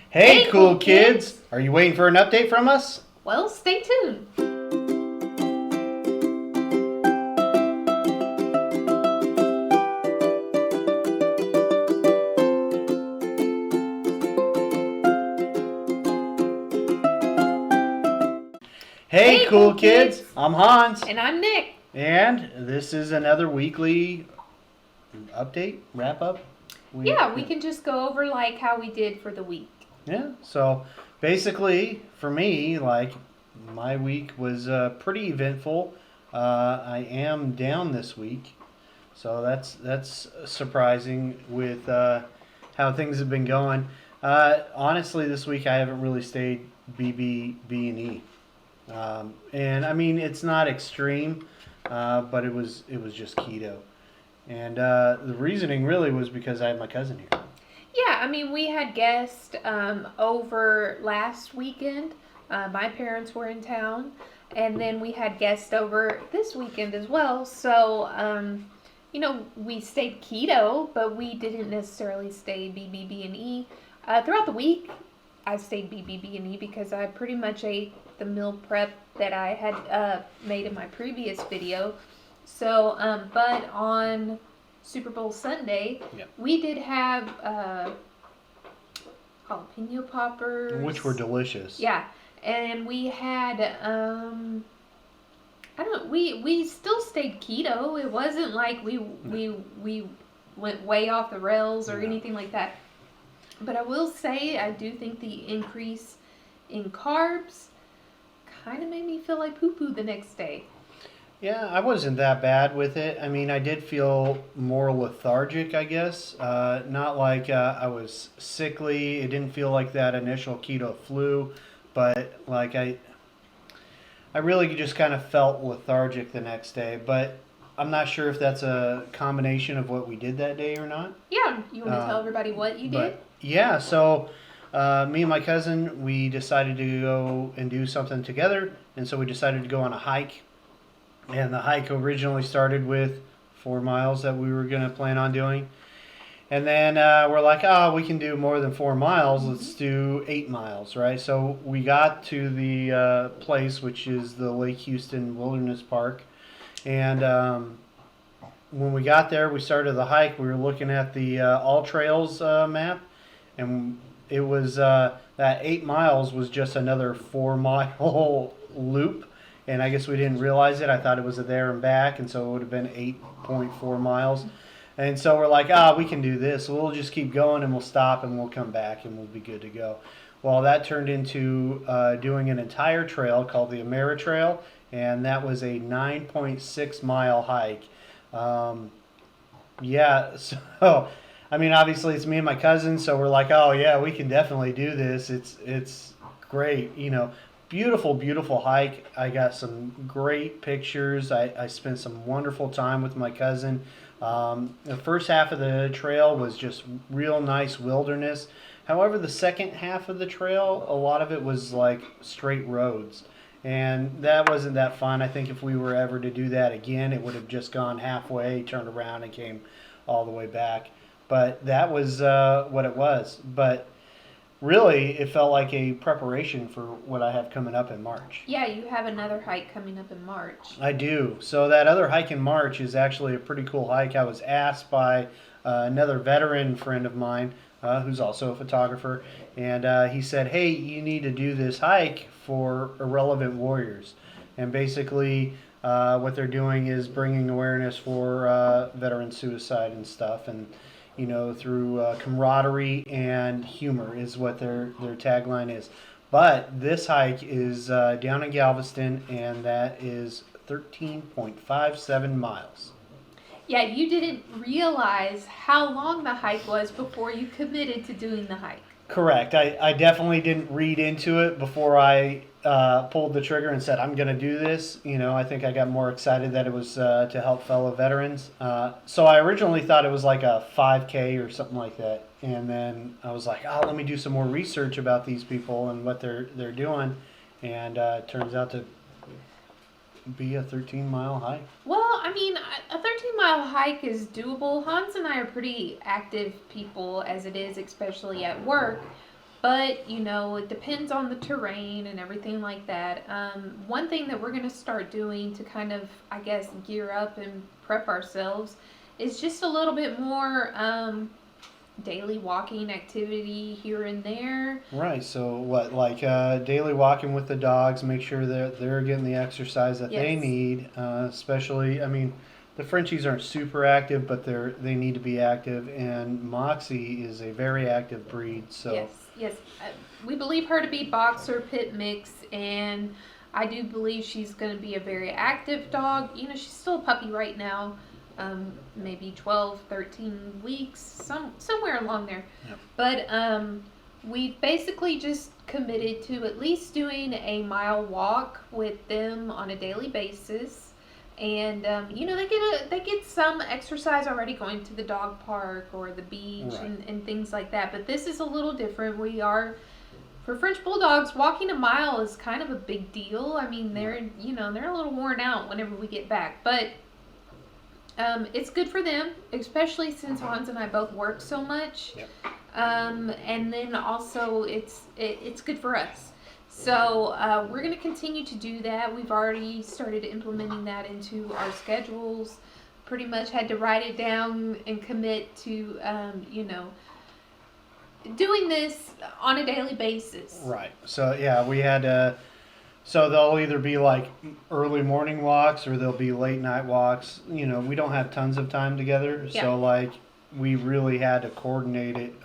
Hey, cool kids! Are you waiting for an update from us? Well, stay tuned. Hey, cool kids! I'm Hans. And I'm Nick. And this is another weekly update, wrap up. We can just go over like how we did for the week. Yeah, so basically for me, like my week was pretty eventful. I am down this week, so that's surprising with how things have been going. Honestly, this week I haven't really stayed BBBE. And I mean, it's not extreme, but it was just keto. And the reasoning really was because I had my cousin here. Yeah, I mean, we had guests over last weekend. My parents were in town. And then we had guests over this weekend as well. So, we stayed keto, but we didn't necessarily stay BBB&E. Throughout the week, I stayed BBB&E because I pretty much ate the meal prep that I had made in my previous video. So, but on Super Bowl Sunday, we did have jalapeno poppers, which were delicious. Yeah, and we had we still stayed keto. It wasn't like we went way off the rails or anything like that. But I will say, I do think the increase in carbs kind of made me feel like poo-poo the next day. Yeah, I wasn't that bad with it. I mean, I did feel more lethargic, I guess. Not like I was sickly. It didn't feel like that initial keto flu, but like I really just kind of felt lethargic the next day. But I'm not sure if that's a combination of what we did that day or not. Yeah, you want to tell everybody what you did? Yeah, so me and my cousin, we decided to go and do something together, and so we decided to go on a hike. And the hike originally started with 4 miles that we were going to plan on doing. And then we're like, we can do more than 4 miles. Let's do 8 miles, right? So we got to the place, which is the Lake Houston Wilderness Park. And when we got there, we started the hike. We were looking at the All Trails map. And it was that 8 miles was just another 4-mile loop. And I guess we didn't realize it. I thought it was a there and back, and so it would have been 8.4 miles. And so we're like, we can do this. So we'll just keep going, and we'll stop, and we'll come back, and we'll be good to go. Well, that turned into doing an entire trail called the Ameritrail, and that was a 9.6-mile hike. So, I mean, obviously it's me and my cousin, so we're like, we can definitely do this. It's great, Beautiful, beautiful hike. I got some great pictures. I spent some wonderful time with my cousin. The first half of the trail was just real nice wilderness. However, the second half of the trail, a lot of it was like straight roads. And that wasn't that fun. I think if we were ever to do that again, it would have just gone halfway, turned around, and came all the way back. But that was what it was. But really, it felt like a preparation for what I have coming up in March. Yeah, you have another hike coming up in March. I do. So that other hike in March is actually a pretty cool hike. I was asked by another veteran friend of mine who's also a photographer, and he said, hey, you need to do this hike for Irrelevant Warriors. And basically what they're doing is bringing awareness for veteran suicide and stuff, and through camaraderie and humor is what their tagline is. But this hike is down in Galveston, and that is 13.57 miles. Yeah, you didn't realize how long the hike was before you committed to doing the hike. Correct. I definitely didn't read into it before I pulled the trigger and said, I'm going to do this. I think I got more excited that it was to help fellow veterans. So I originally thought it was like a 5K or something like that. And then I was like, let me do some more research about these people and what they're doing. And it turns out to be a 13-mile hike. Well, I mean, a 13-mile hike is doable. Hans and I are pretty active people as it is, especially at work. But, you know, it depends on the terrain and everything like that. One thing that we're going to start doing to kind of, I guess, gear up and prep ourselves is just a little bit more daily walking activity here and there. Right. So what, like daily walking with the dogs, make sure that they're getting the exercise that they Yes. need. Especially, I mean, the Frenchies aren't super active, but they need to be active. And Moxie is a very active breed. So Yes, yes. We believe her to be boxer pit mix, and I do believe she's going to be a very active dog. You know, she's still a puppy right now, maybe 12, 13 weeks, somewhere along there. Yep. But we basically just committed to at least doing a mile walk with them on a daily basis. And you know, they get some exercise already going to the dog park or the beach. Right. And things like that. But this is a little different. We are, for French Bulldogs, walking a mile is kind of a big deal. I mean, they're a little worn out whenever we get back, but it's good for them, especially since Hans and I both work so much. Yep. And then also it's good for us. So we're going to continue to do that. We've already started implementing that into our schedules. Pretty much had to write it down and commit to, doing this on a daily basis. right. So yeah, we had. So they'll either be like early morning walks or they'll be late night walks. You know, we don't have tons of time together, Yeah. so like we really had to coordinate it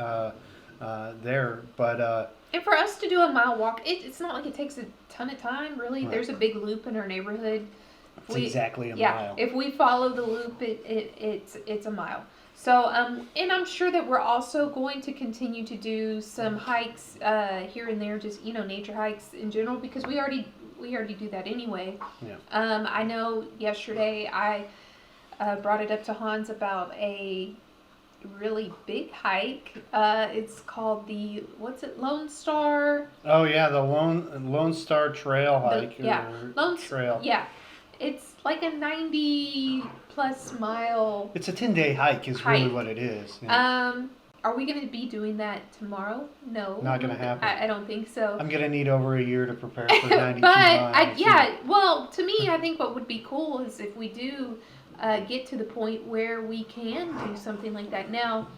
there. But And for us to do a mile walk, it's not like it takes a ton of time, really. Right. There's a big loop in our neighborhood. it's exactly a Yeah, mile. if we follow the loop, it's a mile. So, and I'm sure that we're also going to continue to do some hikes here and there, just nature hikes in general, because we already do that anyway. Yeah. I know yesterday I brought it up to Hans about a really big hike. It's called Lone Star. Oh yeah, the Lone Star Trail hike. Trail. Yeah, it's like a 90 plus mile. It's a 10-day hike is Hike. really what it is. Yeah. Are we going to be doing that tomorrow? No, Not gonna happen. I don't think so. I'm gonna need over a year to prepare for 92 But miles. well, to me, I think what would be cool is if we do get to the point where we can do something like that. Now,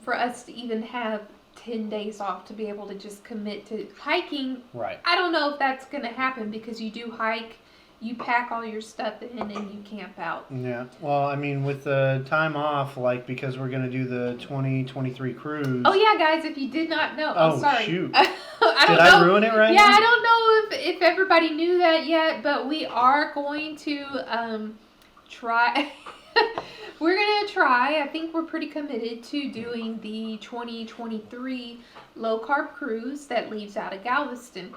for us to even have 10 days off to be able to just commit to hiking, Right. I don't know if that's going to happen, because you do hike, you pack all your stuff in, and you camp out. Yeah. Well, I mean, with the time off, like because we're gonna do the 2023 cruise. Oh yeah, guys! If you did not know, Oh, sorry. shoot. I don't Did know. I ruin it right Yeah, now? I don't know if everybody knew that yet, but we are going to try. We're gonna try. I think we're pretty committed to doing the 2023 low carb cruise that leaves out of Galveston.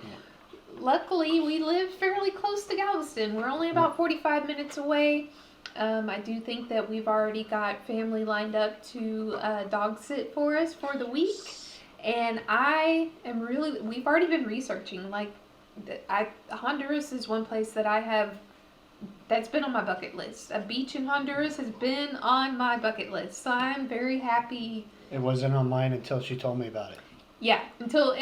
Luckily, we live fairly close to Galveston. We're only about 45 minutes away. I do think that we've already got family lined up to dog sit for us for the week. And we've already been researching. Like, Honduras is one place that's been on my bucket list. A beach in Honduras has been on my bucket list. So I'm very happy. It wasn't on mine until she told me about it. Yeah, until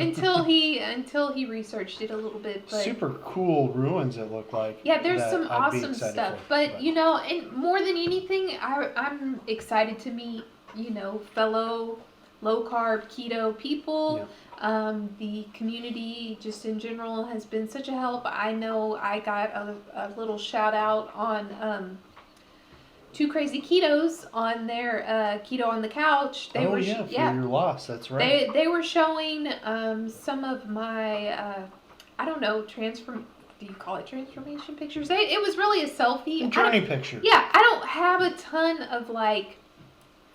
he researched it a little bit. But Super cool ruins it looked like. yeah, there's that some I'd be awesome excited stuff. for, But and more than anything, I'm excited to meet fellow low carb keto people. Yeah. The community just in general has been such a help. I know I got a little shout out on Two Crazy Ketos on their Keto on the Couch. For your loss, that's right. They were showing some of my I don't know, do you call it transformation pictures? It was really a selfie. Journey picture. Yeah, I don't have a ton of like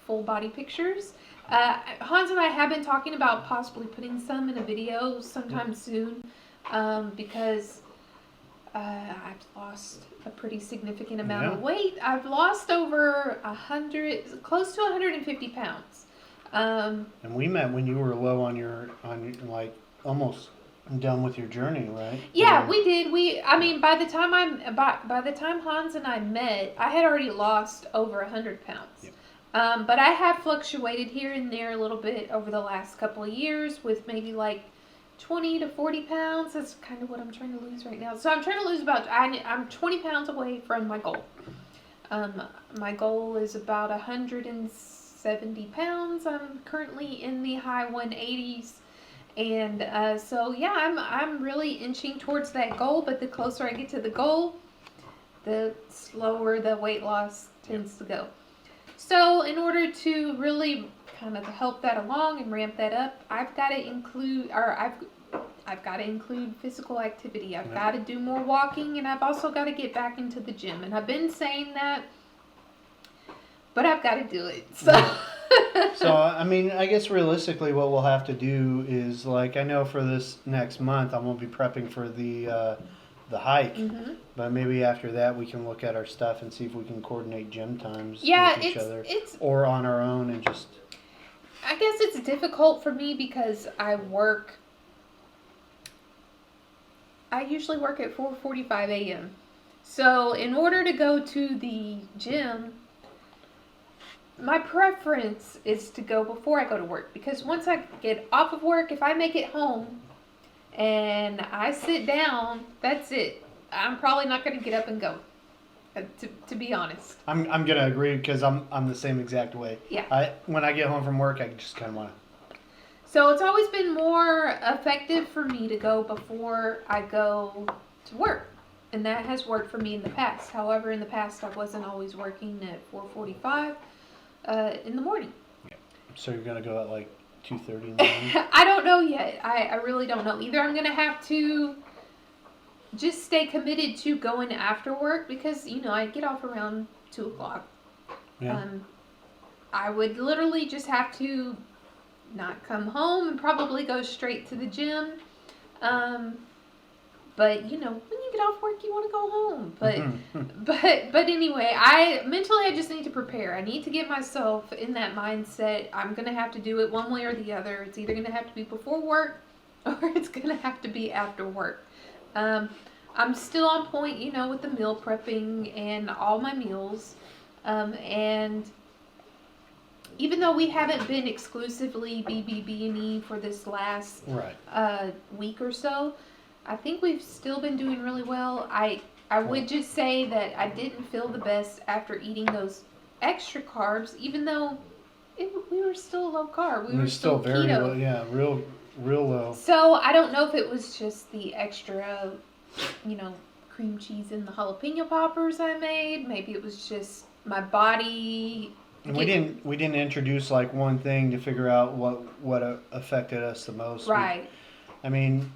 full body pictures. Hans and I have been talking about possibly putting some in a video sometime soon, because I've lost a pretty significant amount of weight. I've lost over 100, close to 150 pounds. And we met when you were low on your like almost done with your journey, right? Yeah, we did. I mean, by the time Hans and I met, I had already lost over 100 pounds. Yep. But I have fluctuated here and there a little bit over the last couple of years with maybe like 20 to 40 pounds. That's kind of what I'm trying to lose right now. So I'm trying to lose I'm 20 pounds away from my goal. My goal is about 170 pounds. I'm currently in the high 180s. And so yeah, I'm really inching towards that goal, but the closer I get to the goal, the slower the weight loss tends to go. So in order to really kind of help that along and ramp that up, I've got to include physical activity. I've got to do more walking, and I've also got to get back into the gym. And I've been saying that, but I've got to do it. So I mean, I guess realistically, what we'll have to do is, like, I know for this next month, I'm gonna be prepping for the hike, Mm-hmm. but maybe after that we can look at our stuff and see if we can coordinate gym times Yeah, with each other, it's. or on our own, and just. I guess it's difficult for me because I usually work at 4:45 a.m. So in order to go to the gym, my preference is to go before I go to work, because once I get off of work, if I make it home and I sit down, that's it. I'm probably not going to get up and go. To be honest. I'm gonna agree, because I'm the same exact way. Yeah. When I get home from work, I just kind of want to. So it's always been more effective for me to go before I go to work, and that has worked for me in the past. However, in the past, I wasn't always working at 4:45 in the morning. So you're gonna go at like 2:30 in the morning? I don't know yet. I really don't know. Either I'm gonna have to just stay committed to going after work, because I get off around 2:00. Yeah. I would literally just have to not come home and probably go straight to the gym. But when you get off work, you want to go home. But anyway, I just need to prepare. I need to get myself in that mindset. I'm gonna have to do it one way or the other. It's either gonna have to be before work, or it's gonna have to be after work. I'm still on point, with the meal prepping and all my meals. And even though we haven't been exclusively BBBE for this last week or so, I think we've still been doing really well. I would just say that I didn't feel the best after eating those extra carbs, even though we were still low carb. We were still very keto. low, yeah, real low. So I don't know if it was just the extra, cream cheese and the jalapeno poppers I made. Maybe it was just my body. And we didn't introduce like one thing to figure out what affected us the most. Right.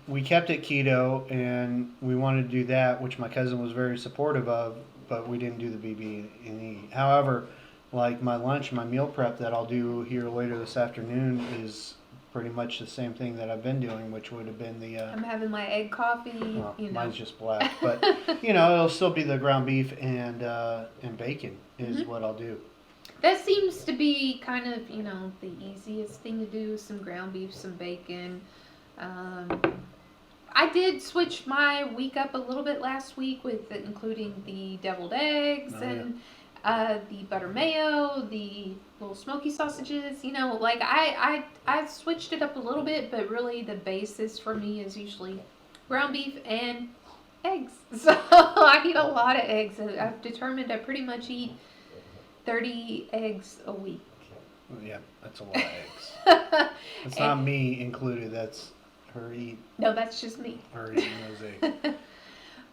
We kept it keto, and we wanted to do that, which my cousin was very supportive of, but we didn't do the BBBE. However, like my lunch, my meal prep that I'll do here later this afternoon is pretty much the same thing that I've been doing, which would have been the. I'm having my egg coffee. Well, mine's just black, but it'll still be the ground beef and bacon is what I'll do. That seems to be kind of the easiest thing to do. Some ground beef, some bacon. I did switch my week up a little bit last week with including the deviled eggs and the butter mayo, the little smoky sausages. I switched it up a little bit, but really the basis for me is usually ground beef and eggs. So I eat a lot of eggs. I've determined I pretty much eat 30 eggs a week. Yeah, that's a lot of eggs. That's not me included. That's her eat. No, that's just me. Her eating those eggs.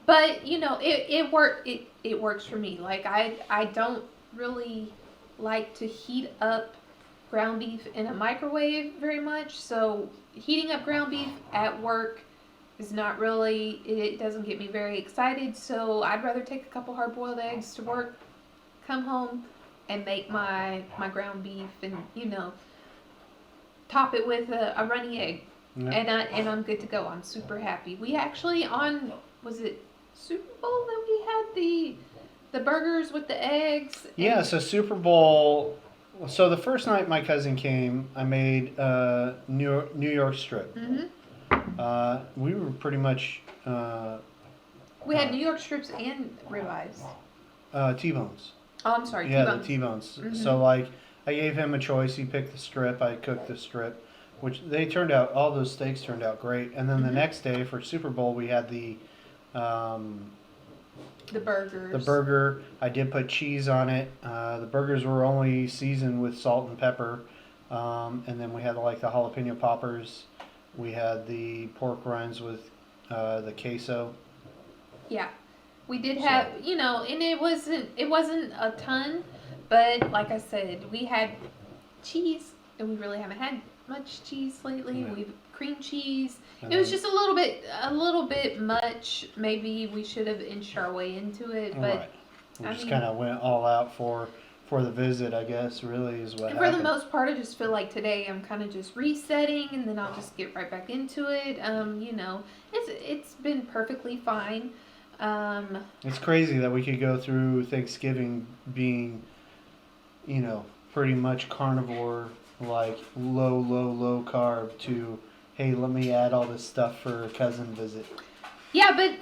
But it works for me. Like I don't really like to heat up ground beef in a microwave very much. So heating up ground beef at work is not really, it doesn't get me very excited. So I'd rather take a couple hard-boiled eggs to work, come home, and make my ground beef, and top it with a runny egg. Yeah. And I'm good to go. I'm super happy. We actually was it Super Bowl that we had the burgers with the eggs? Yeah, so Super Bowl. So the first night my cousin came, I made New York strip. Mm-hmm. We were pretty much. We had New York strips and ribeyes. T-bones. Oh, I'm sorry. Yeah, T-bones. the T-bones. Mm-hmm. So I gave him a choice. He picked the strip. I cooked the strip, which they turned out. All those steaks turned out great. And then the next day for Super Bowl, we had um, The burgers. the burger. I did put cheese on it. The burgers were only seasoned with salt and pepper. And then we had like the jalapeno poppers. We had the pork rinds with the queso. Yeah, we did have, and it wasn't a ton, but like I said, we had cheese, and we really haven't had much cheese lately. Yeah. We've cream cheese. And It was then- just a little bit much. Maybe we should have inched our way into it, but right. We I just mean- kind of went all out for the visit, I guess. Really is what and for happened. the most part, I just feel like today I'm kind of just resetting, and then I'll just get right back into it. It's been perfectly fine. It's crazy that we could go through Thanksgiving being, pretty much carnivore, like low carb to, hey, let me add all this stuff for a cousin visit. Yeah, but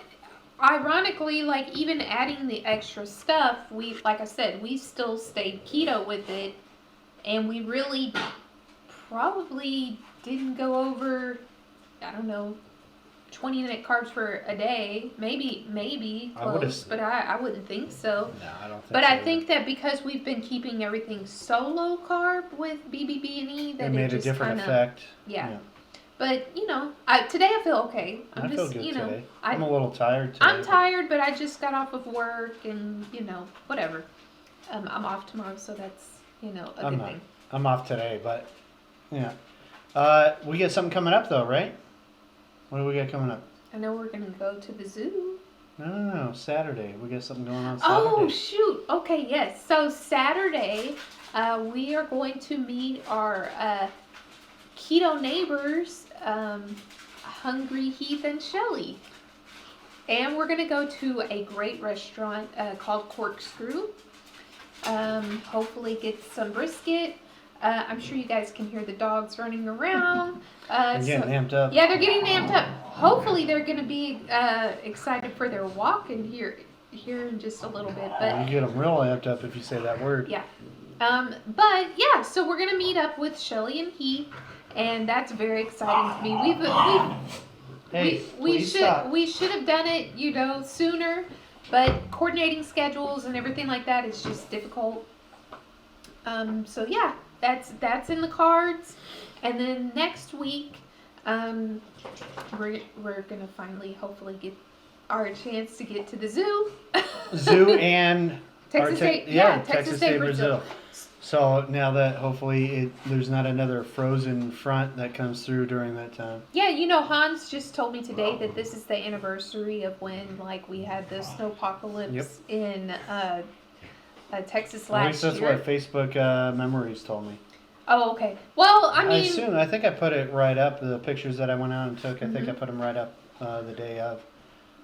ironically, like even adding the extra stuff, like I said, we still stayed keto with it, and we really probably didn't go over, I don't know, 20-minute carbs for a day, maybe I would've- close, but I wouldn't think so. No, I don't think But so. I think that because we've been keeping everything so low carb with BBBE, that it made a just different kinda, effect. Yeah. But today I feel okay. I feel good today. I- I'm a little tired today. I'm tired, but I just got off of work and, whatever. I'm off tomorrow, so that's, a I'm good not. thing. I'm off today, but yeah. We got something coming up though, right? What do we got coming up? I know we're going to go to the zoo. No, Saturday. We got something going on Saturday. Oh, shoot. Okay, yes. So Saturday, we are going to meet our keto neighbors, Hungry Heath and Shelly. And we're going to go to a great restaurant called Corkscrew. Hopefully get some brisket. I'm sure you guys can hear the dogs running around. They're getting amped up. Yeah, they're getting amped up. Hopefully they're going to be excited for their walk in here in just a little bit. But You get them real amped up if you say that word. yeah. But yeah, so we're going to meet up with Shelly and Heath, and that's very exciting to me. Hey, we please stop. should have done it, sooner, but coordinating schedules and everything like that is just difficult. So yeah, that's in the cards. And then next week, we're gonna finally, hopefully, get our chance to get to the zoo. Zoo and Texas our State, yeah, Texas State, Brazil. So now that hopefully there's not another frozen front that comes through during that time. Yeah, Hans just told me today that this is the anniversary of when, like, we had the snowpocalypse Yep. in Texas At last least that's year. what Facebook memories told me. Oh, okay. Well, I mean, I think I put it right up. The pictures that I went out and took, I think I put them right up the day of.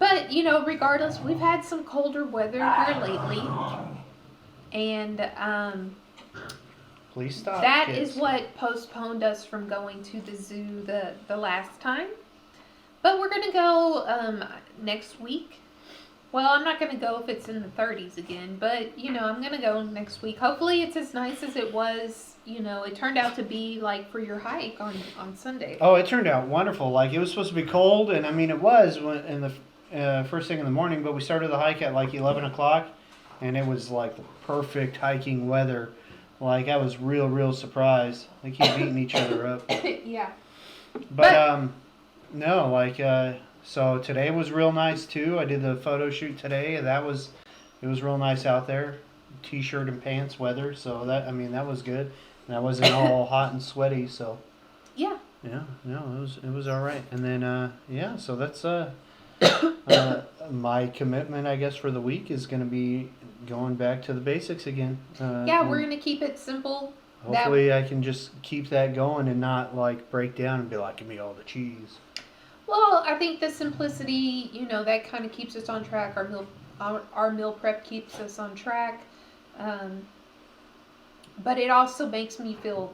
but regardless, we've had some colder weather here lately, and Please stop. that kids. is what postponed us from going to the zoo the last time. But we're gonna go next week. Well, I'm not gonna go if it's in the 30s again, but I'm gonna go next week. Hopefully, it's as nice as it was. It turned out to be like for your hike on Sunday. Oh, it turned out wonderful. Like it was supposed to be cold, and I mean it was in the first thing in the morning. But we started the hike at like 11 o'clock, and it was like the perfect hiking weather. Like I was real surprised. They keep beating each other up. Yeah. But no, like so today was real nice too. I did the photo shoot today. It was real nice out there, t-shirt and pants weather. So that was good. And I wasn't all hot and sweaty. So Yeah. yeah, no, it was all right. And then yeah, so that's my commitment, I guess, for the week is going to be going back to the basics again. Yeah, we're gonna keep it simple. Hopefully, I can just keep that going and not like break down and be like, "Give me all the cheese." Well, I think the simplicity, that kind of keeps us on track. Our meal prep keeps us on track. But it also makes me feel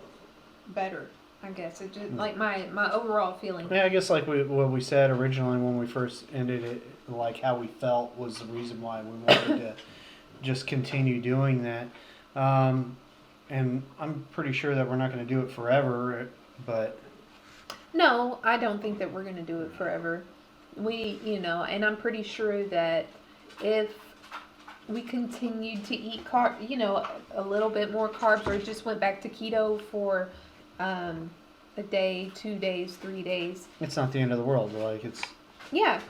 better, I guess. It just like my overall feeling. Yeah, I guess like what we said originally when we first ended it, like how we felt was the reason why we wanted to just continue doing that. and I'm pretty sure that we're not going to do it forever, but No, I don't think that we're going to do it forever. And I'm pretty sure that if we continued to eat a little bit more carbs, or just went back to keto for a day, 2 days, 3 days. it's not the end of the world. Like it's Yeah.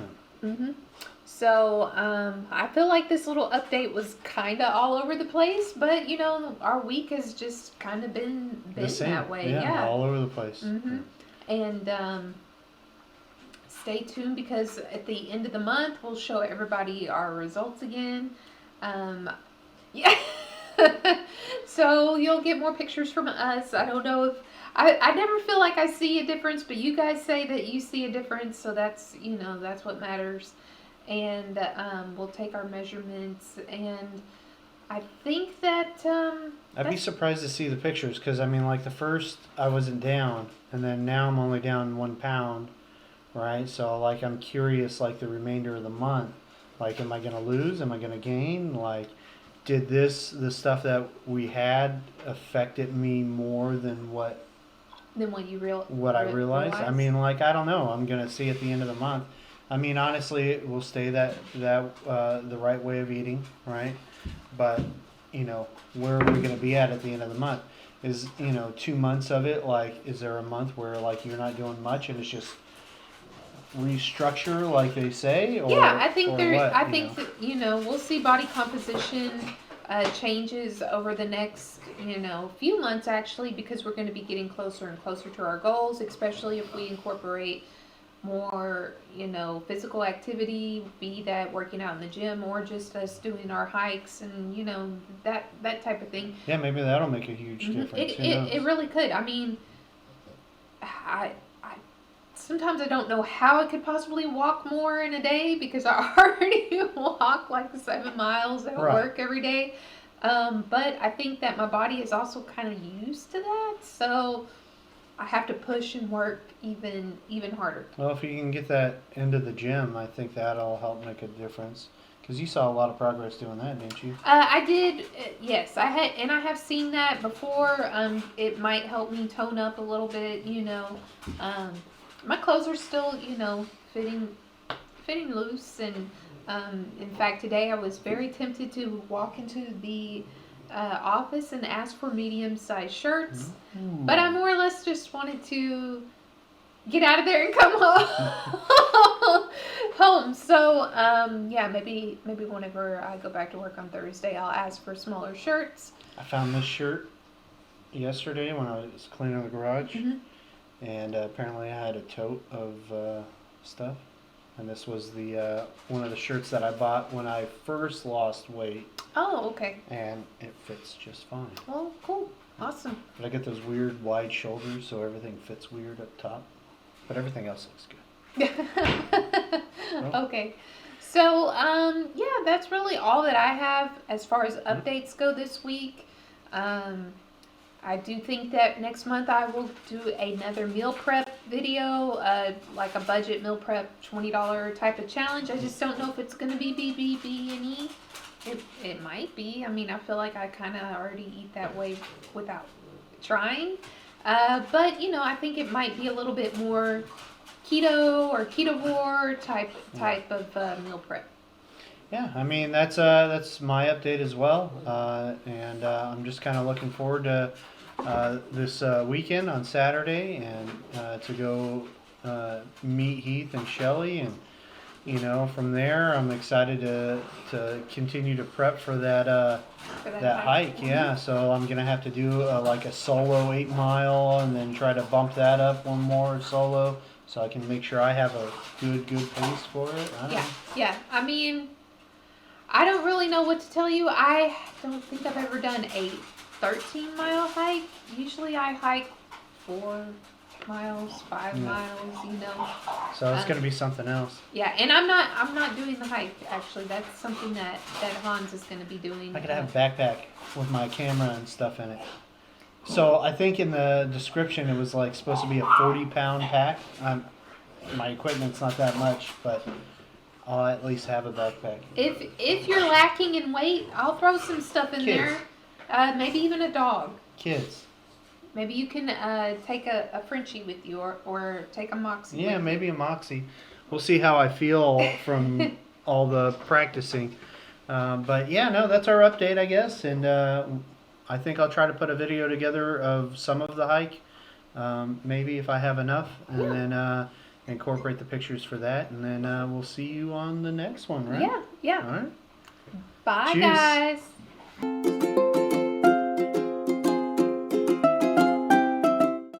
So I feel like this little update was kind of all over the place, but our week has just kind of been the same. that way. Yeah, Yeah. all over the place. And stay tuned, because at the end of the month we'll show everybody our results again. Yeah. So you'll get more pictures from us. I don't know if I never feel like I see a difference, but you guys say that you see a difference, so that's what matters. And we'll take our measurements, and I think that I'd be surprised to see the pictures, because I mean, like the first I wasn't down, and then now I'm only down 1 pound, right? So like I'm curious, like the remainder of the month, like am I gonna lose? Am I gonna gain? Like, did the stuff that we had affected me more than what I realized? I mean, like, I don't know. I'm gonna see at the end of the month. I mean, honestly, it will stay the right way of eating, right? But where are we gonna be at the end of the month? Is 2 months of it, like, is there a month where like you're not doing much and it's just restructure, like they say? Or, yeah, I think that we'll see body composition changes over the next few months, actually, because we're going to be getting closer and closer to our goals, especially if we incorporate more physical activity, be that working out in the gym or just us doing our hikes and that type of thing. Yeah, maybe that'll make a huge difference. It really could. I mean, I sometimes I don't know how I could possibly walk more in a day, because I already walk like 7 miles at work every day. But I think that my body is also kind of used to that, so I have to push and work even harder. Well, if you can get that into the gym, I think that'll help make a difference. Because you saw a lot of progress doing that, didn't you? I did, yes. I have seen that before. It might help me tone up a little bit, my clothes are still, fitting loose, and in fact, today I was very tempted to walk into the office and ask for medium-sized shirts, but I more or less just wanted to get out of there and come home. So yeah, maybe whenever I go back to work on Thursday, I'll ask for smaller shirts. I found this shirt yesterday when I was cleaning the garage. And apparently I had a tote of stuff, and this was the one of the shirts that I bought when I first lost weight. Oh, okay. And it fits just fine. Well, cool. Awesome. But I get those weird wide shoulders, so everything fits weird up top, but everything else looks good. Well. Okay. So, yeah, that's really all that I have as far as updates go this week. I do think that next month I will do another meal prep video, like a budget meal prep $20 type of challenge. I just don't know if it's going to be BBBE. It might be. I mean, I feel like I kind of already eat that way without trying. But, I think it might be a little bit more keto or ketovore type of meal prep. Yeah, I mean, that's my update as well, and I'm just kind of looking forward to this weekend on Saturday, and to go meet Heath and Shelly, and from there I'm excited to continue to prep for that hike. Yeah, so I'm gonna have to do like a solo 8 mile, and then try to bump that up one more solo, so I can make sure I have a good pace for it. Yeah. I mean, I don't really know what to tell you. I don't think I've ever done a 13-mile hike. Usually I hike 4 miles, 5 miles, So it's gonna be something else. Yeah, and I'm not doing the hike, actually. That's something that Hans is gonna be doing. I could have a backpack with my camera and stuff in it. So I think in the description it was like supposed to be a 40-pound pack. My equipment's not that much, but I'll at least have a backpack. If you're lacking in weight, I'll throw some stuff in there. Maybe even a dog. kids. Maybe you can take a Frenchie with you, or take a Moxie. Yeah, with maybe a Moxie. We'll see how I feel from all the practicing. But yeah, no, that's our update, I guess. And I think I'll try to put a video together of some of the hike, maybe if I have enough, and Yeah. then incorporate the pictures for that. And then we'll see you on the next one, right? Yeah, yeah. All right. Bye, Cheers. guys.